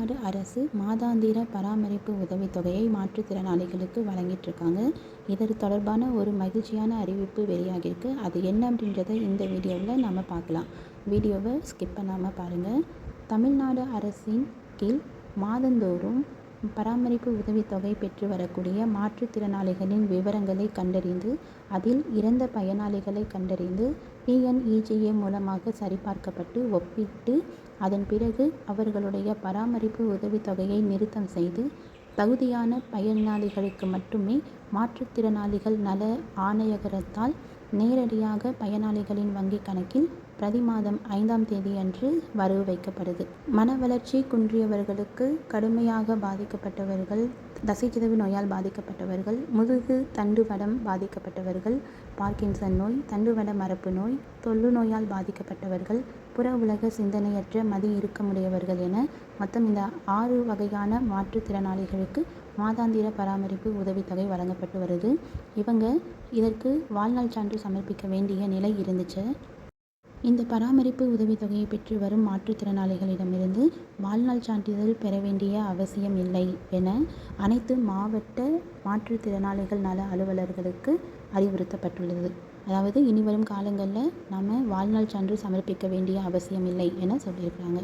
தமிழ்நாடு அரசு மாதாந்திர பராமரிப்பு உதவித்தொகையை மாற்றுத்திறனாளிகளுக்கு வழங்கிட்டுருக்காங்க. இது தொடர்பான ஒரு மகிழ்ச்சியான அறிவிப்பு வெளியாகிருக்கு. அது என்ன அப்படின்றத இந்த வீடியோவில் நம்ம பார்க்கலாம். வீடியோவை ஸ்கிப் பண்ணாமல் பாருங்கள். தமிழ்நாடு அரசின் கீழ் மாதந்தோறும் பராமரிப்பு உதவித்தொகை பெற்று வரக்கூடிய மாற்றுத்திறனாளிகளின் விவரங்களை கண்டறிந்து அதில் இறந்த பயனாளிகளை கண்டறிந்து PNEGA மூலமாக சரிபார்க்கப்பட்டு ஒப்பிட்டு அதன் பிறகு அவர்களுடைய பராமரிப்பு உதவித்தொகையை நிறுத்தம் செய்து தகுதியான பயனாளிகளுக்கு மட்டுமே மாற்றுத்திறனாளிகள் நல ஆணையகத்தால் நேரடியாக பயனாளிகளின் வங்கிக் கணக்கில் பிரதி மாதம் 5ஆம் தேதி அன்று வரவு வைக்கப்படுது. மன வளர்ச்சி குன்றியவர்களுக்கு, கடுமையாக பாதிக்கப்பட்டவர்கள், தசைச்சிதைவு நோயால் பாதிக்கப்பட்டவர்கள், முதுகு தண்டுவடம் பாதிக்கப்பட்டவர்கள், பார்க்கின்சன் நோய், தண்டுவட மரப்பு நோய், தொழுநோயால் பாதிக்கப்பட்டவர்கள், புற உலக சிந்தனையற்ற மதி இறுக்கமுடையவர்கள் என மொத்தம் இந்த 6 வகையான மாற்றுத்திறனாளிகளுக்கு மாதாந்திர பராமரிப்பு உதவித்தொகை வழங்கப்பட்டு வருது. இவங்க இதற்கு வாழ்நாள் சான்று சமர்ப்பிக்க வேண்டிய நிலை இருந்துச்சு. இந்த பராமரிப்பு உதவித்தொகையை பெற்று வரும் மாற்றுத்திறனாளிகளிடமிருந்து வாழ்நாள் சான்றிதழ் பெற வேண்டிய அவசியம் இல்லை என அனைத்து மாவட்ட மாற்றுத்திறனாளிகள் நல அலுவலர்களுக்கு அறிவுறுத்தப்பட்டுள்ளது. அதாவது இனிவரும் காலங்களில் நாம் வாழ்நாள் சான்று சமர்ப்பிக்க வேண்டிய அவசியம் இல்லை என சொல்லியிருக்காங்க.